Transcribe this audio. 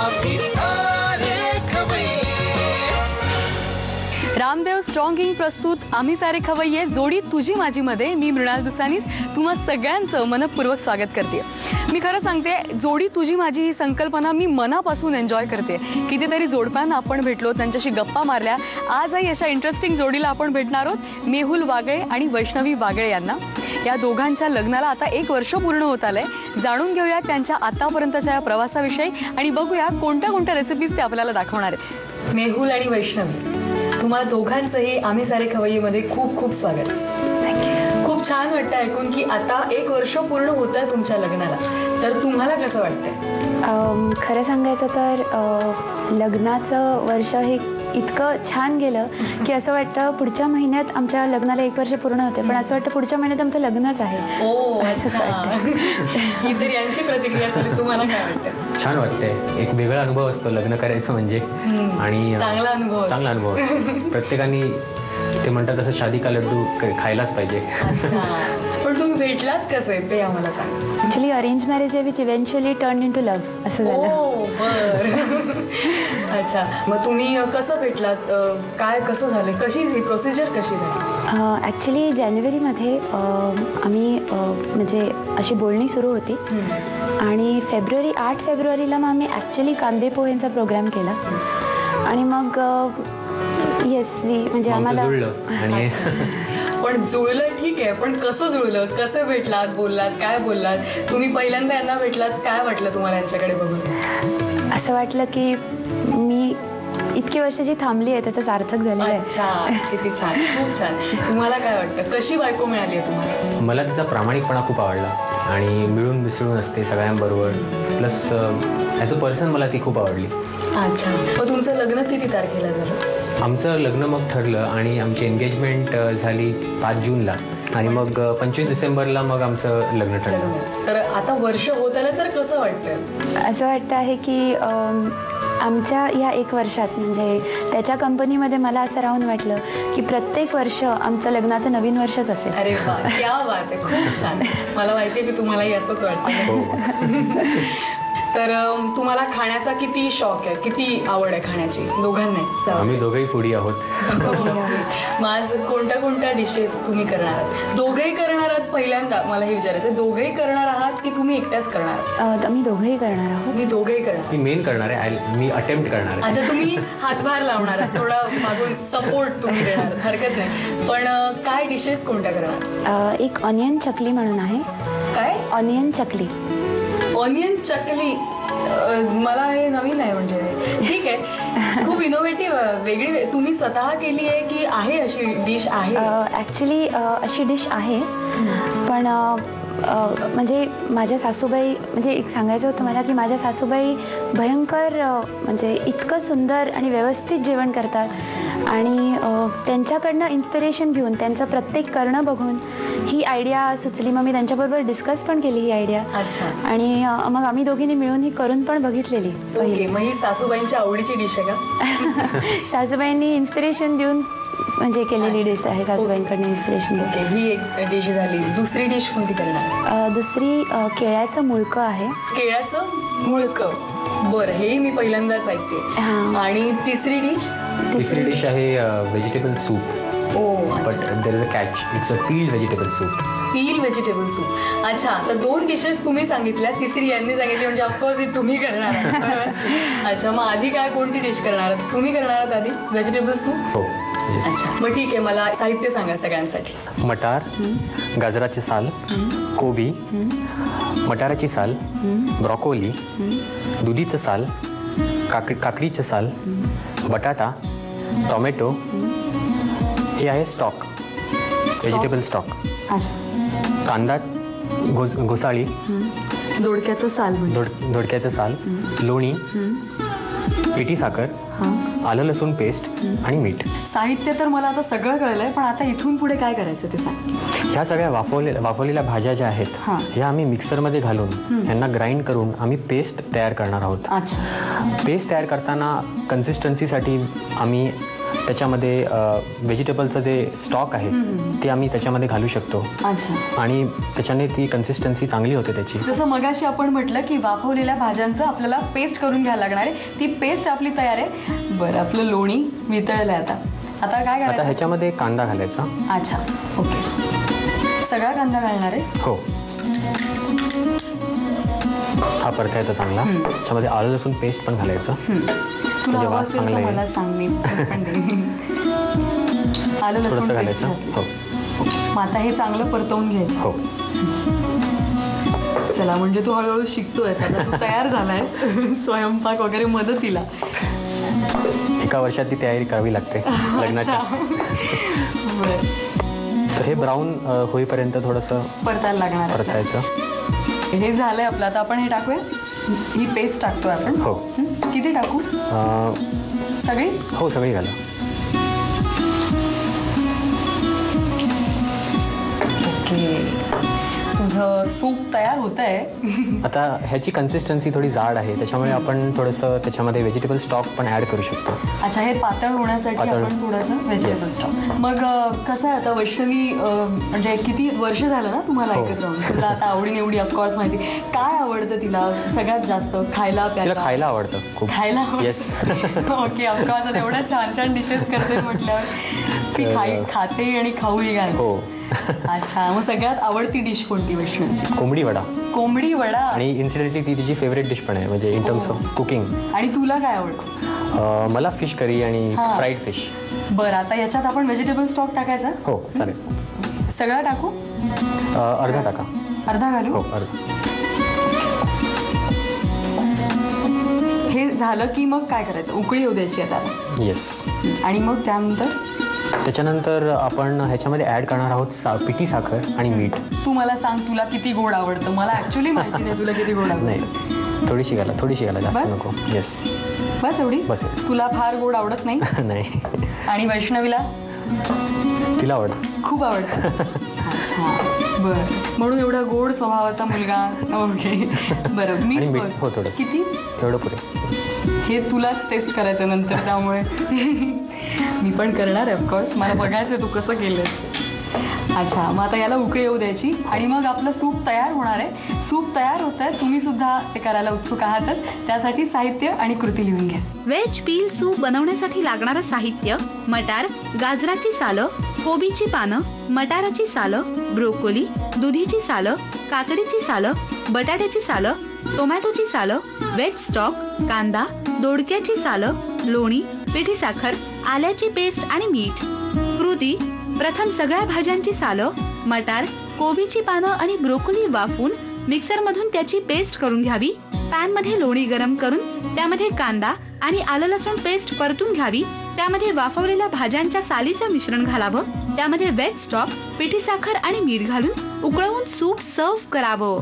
आम्ही सारे खवय्ये. रामदेव स्ट्रॉंग किंग प्रस्तुत आम्ही सारे खवय्ये जोडी तुझी माझी मध्ये मी मृणाल दुसानीस तुम्हा सगळ्यांचं मनपूर्वक स्वागत करते. मी खरं सांगते, जोडी तुझी माझी ही संकल्पना मी मनापासून एन्जॉय करते. कितीतरी जोडप्यांना आपण भेटलो, त्यांच्याशी गप्पा मारल्या. आजही अशा इंटरेस्टिंग जोडीला आपण भेटणार आहोत, मेहुल वागळे आणि वैष्णवी वागळे यांना. या दोघांच्या लग्नाला आता 1 वर्ष पूर्ण होत आलंय. जाणून घेऊया त्यांच्या आतापर्यंतच्या या प्रवासाविषयी आणि बघूया कोणत्या कोणत्या रेसिपीज ते आपल्याला दाखवणार आहेत. मेहुल आणि वैष्णवी, तुम्हाला दोघांचंही आम्ही सारे खवय्येमध्ये खूप खूप स्वागत. खूप छान वाटतं ऐकून की आता 1 वर्ष पूर्ण होत आहे तुमच्या लग्नाला. तर तुम्हाला कसं वाटतंय? खरं सांगायचं तर लग्नाचं वर्ष हे इतकं छान गेलं की असं वाटतं पुढच्या महिन्यात आमच्या लग्नाला 1 वर्ष पूर्ण होते, पण असं वाटतं पुढच्या महिन्यात आमचं लग्नच आहे. ही तर यांची प्रतिक्रिया झाली. तुम्हाला काय वाटतं? छान वाटतंय. एक वेगळा अनुभव असतो लग्न करायचं म्हणजे. आणि चांगला अनुभव प्रत्येकाने ते म्हणतात तसं शादी का लड्डू खायलाच पाहिजे. पण तुम्ही भेटलात कसे ते आम्हाला सांगा. ॲक्च्युली अरेंज मॅरेज आहे which eventually turn into love असं झालं. अच्छा, मग तुम्ही कसं भेटलात? काय कसं झालं? कशी ही प्रोसिजर कशी झाली? ॲक्च्युली जानेवारीमध्ये आम्ही म्हणजे अशी बोलणी सुरू होती आणि 8 फेब्रुवारीला मग आम्ही ॲक्च्युली कांदे पोहेंचा प्रोग्राम केला आणि मग येस म्हणजे आम्हाला पण जुळलं ठीक आहे, पण कसं जुळलं? कसं भेटलात? बोललात? काय बोललात? तुम्ही पहिल्यांदा यांना भेटलात, काय वाटलं तुम्हाला यांच्याकडे बघून? असं वाटलं की मी इतकी वर्ष जी थांबली आहे त्याचा सार्थक झालेलं आहे. अच्छा, किती छान, खूप छान. तुम्हाला काय वाटतं, कशी बायको मिळाली आहे तुम्हाला? मला तिचा प्रामाणिकपणा खूप आवडला आणि मिळून मिसळून असते सगळ्यांबरोबर. प्लस ॲज अ पर्सन मला ती खूप आवडली. अच्छा, मग तुमचं लग्न किती तारखेला झालं? आमचं लग्न मग ठरलं आणि आमची एंगेजमेंट झाली 5 जूनला आणि मग 25 डिसेंबरला मग आमचं लग्न ठरलं. तर आता वर्ष होत आलं, तर कसं वाटतं? असं वाटतं आहे की आमच्या या 1 वर्षात म्हणजे त्याच्या कंपनीमध्ये मला असं राहून वाटलं की प्रत्येक वर्ष आमचं लग्नाचं नवीन वर्षच असेल. अरे वा, क्या बात आहे, खूप छान. मला माहिती आहे की तुम्हालाही असंच वाटतं. तर तुम्हाला खाण्याचा किती शौक आहे, किती आवड आहे खाण्याची दोघांना? आम्ही दोघंही फूडी आहोत. मग आज कोणत्या डिशेस तुम्ही करणार आहात? दोघंही करणार आहात? पहिल्यांदा मला हे विचारायचं, दोघंही करणार आहात की तुम्ही एकट्याच करणार आहात? आम्ही दोघंही करणार आहोत. मी दोघंही करणार. मी मेन करणार आहे, मी अटेम्प्ट करणार आहे. अच्छा, तुम्ही हातभार लावणार आहात, थोडा मागून सपोर्ट तुम्ही देणार, हरकत नाही. पण काय डिशेस कोणत्या करणार? एक ऑनियन चकली म्हणून आहे. काय? ऑनियन चकली. ऑनियन चकली मला हे नवीन आहे. म्हणजे ठीक आहे, खूप इनोव्हेटिव्ह, वेगळी. तुम्ही स्वतः केली आहे की आहे अशी डिश आहे? ॲक्च्युली अशी डिश आहे, पण म्हणजे माझ्या सासूबाई, म्हणजे एक सांगायचं होतं मला की माझ्या सासूबाई भयंकर म्हणजे इतकं सुंदर आणि व्यवस्थित जेवण करतात आणि त्यांच्याकडनं इन्स्पिरेशन घेऊन त्यांचं प्रत्येक करणं बघून ही आयडिया सुचली. मग मी त्यांच्याबरोबर डिस्कस पण केली ही आयडिया. अच्छा. आणि मग आम्ही दोघींनी मिळून ही करून पण बघितलेली. ओके, मग ही सासूबाईंच्या आवडीची डिश आहे का? सासूबाईंनी इन्स्पिरेशन देऊन म्हणजे केलेली डिश आहे, सासूबाईंकडनं इन्स्पिरेशन घेऊन. ओके, ही एक डिश झाली. दुसरी डिश कोणती करणार? दुसरी केळ्याचं मुळकं आहे. केळ्याचं मुळकं, बरं, हे मी पहिल्यांदाच ऐकते. आणि तिसरी डिश आहे vegetable soup. But there is a catch, it's a peeled vegetable soup. Peel vegetable soup. अच्छा, तर 2 डिशेस तुम्ही सांगितल्या, तिसरी यांनी सांगितली, म्हणजे ऑफकोर्स ही तुम्ही करणार आहात. अच्छा, मग आधी काय कोणती डिश करणार आहात? तुम्ही करणार आहात आधी व्हेजिटेबल सूप? हो. अच्छा, मग ठीक आहे, मला साहित्य सांगा सगळ्यांसाठी. मटार, गाजराची साल, कोबी, मटाराची साल, ब्रॉकोली, दुधीचं साल, काकडीचं साल, बटाटा, टोमॅटो. हे आहे स्टॉक, व्हेजिटेबल स्टॉक. अच्छा. कांदा, घोसाळी, दोडक्याचं साल, दोडक्याचं साल, लोणी, पिठी साखर, आलं लसूण पेस्ट आणि मीठ. साहित्य तर मला आता सगळं कळलंय, पण आता इथून पुढे काय करायचं ते सांग. ह्या सगळ्या वाफवलेल्या भाज्या ज्या आहेत ह्या आम्ही मिक्सरमध्ये घालून यांना ग्राइंड करून आम्ही पेस्ट तयार करणार आहोत. अच्छा. पेस्ट तयार करताना कन्सिस्टन्सीसाठी आम्ही त्याच्यामध्ये व्हेजिटेबलचं जे स्टॉक आहे ते आम्ही त्याच्यामध्ये घालू शकतो अच्छा. आणि त्याच्याने ती कन्सिस्टन्सी चांगली होते त्याची. जसं मगाशी आपण म्हटलं की वाफवलेल्या भाज्यांचं आपल्याला पेस्ट करून घ्यायला लागणार आहे, ती पेस्ट आपली तयार आहे. बरं, आपलं लोणी वितळलं आहे. आता काय आता करायचं? ह्याच्यामध्ये कांदा घालायचा. अच्छा, ओके. सगळा कांदा घालणार आहेस? हो, हा परतायचा चांगला. त्याच्यामध्ये आलं लसूण पेस्ट पण घालायचं. तुला म्हणजे हवं वास असेल तर चांगला मला येईल. सांग, मी पण देईन. आलं लसूण थोडंसं पेस्ट घालायचं. हो घातलीस. मग आता हे चांगलं परतवून घ्यायचं. हो. चला, म्हणजे तू हळूहळू शिकतोयस, आता तू तयार झालायस स्वयंपाक वगैरे मदतीला. एका वर्षात ती तयारी करावी लागते लग्नाच्या. बरं, तर हे ब्राऊन होईपर्यंत थोडंसं परतायला लागणार. परतायचं. हे झालंय आपलं. आता आपण हे टाकूया, ही पेस्ट टाकतोय आपण. हो. किती टाकू? सगळी? हो, सगळी घाला. ओके, तुझं सूप तयार होत आहे. आता ह्याची कन्सिस्टन्सी थोडी जाड आहे, त्याच्यामुळे आपण थोडंसं त्याच्यामध्ये व्हेजिटेबल स्टॉक पण ॲड करू शकतो. अच्छा, हे पातळ होण्यासाठी पातळ. आपण थोडंसं व्हेजिटेबल Yes. स्टॉक. मग कसं आहे आता वैष्णवी, म्हणजे किती वर्ष झालं ना तुम्हाला हो. ऐकत राहून? तुला आता आवडीनिवडी ऑफकोर्स माहिती. काय आवडतं तिला सगळ्यात जास्त खायला तिला प्यायला? खायला आवडतं खूप. खायला येस. ओके, ऑफकोर्स एवढ्या छान छान डिशेस करते म्हटल्यावर ती खाते आणि खाऊही घाल. हो. अच्छा, मग सगळ्यात आवडती डिश कोणती वैष्णवीची? कोंबडी वडा. कोंबडी वडा. आणि इन्सिडेंटली ती तिची फेवरेट डिश पण आहे, म्हणजे इन टर्म्स ऑफ कुकिंग. आणि तुला काय आवडतं? मला फिश करी आणि हां. Fried fish. बरं, आता याच्यात आपण व्हेजिटेबल स्टॉक टाकायचा. हो, चालेल. सगळा टाकू? अर्धा टाका. अर्धा घालू? हो, अर्धा. हे झालं की मग काय करायचं? उकळी येऊ द्यायची आता. येस. आणि मग त्याच्यानंतर आपण ह्याच्यामध्ये ॲड करणार आहोत पिठी साखर आणि मीठ. तू मला सांग, तुला किती गोड आवडतं? मला ॲक्च्युली माहिती नाही तुला किती गोड आवडतं. नाही, थोडीशी घाला, जास्त बस? नको. येस. बस एवढी? बस. तुला फार गोड आवडत नाही? नाही, आणि वैष्णवीला तिला आवडतं. खूप आवडतं. अच्छा, बरं, म्हणून एवढा गोड स्वभावाचा मुलगा. ओके, बरं. आणि मीठ मीठ हो थोडंसं. किती? एवढं पुरे. हे तुलाच टेस्ट करायचं नंतर, त्यामुळे मी पण करणार आहे ऑफकोर्स. मला बघायचं तू कसं केलंस. अच्छा, मग आता याला उकळी येऊ द्यायची आणि मग आपलं सूप तयार होणार आहे. सूप तयार होत आहे, तुम्ही सुद्धा ते करायला उत्सुक आहातच. त्यासाठी साहित्य आणि कृती लिहून घ्या. व्हेज पील सूप बनवण्यासाठी लागणारं साहित्य: मटार, गाजराची सालं, कोबीची पानं, मटाराची सालं, ब्रोकोली, दुधीची सालं, काकडीची सालं, बटाट्याची सालं, टोमॅटोची सालं, व्हेज स्टॉक, कांदा, दोडक्याची सालं, लोणी, पिठी साखर, आल्याची पेस्ट आणि मीठ. कृती: प्रथम सगळ्या भाज्यांची सालं, मटार, कोबीची पानं आणि ब्रोकोली वाफवून मिक्सरमधून त्याची पेस्ट करून घ्यावी. पॅनमध्ये लोणी गरम करून त्यामध्ये कांदा आणि आलं लसूण पेस्ट परतून घ्यावी. त्यामध्ये वाफवलेल्या भाज्यांच्या सालीचं मिश्रण घालावं. त्यामध्ये व्हेज स्टॉक, पिठी साखर आणि मीठ घालून उकळवून सूप सर्व्ह करावं.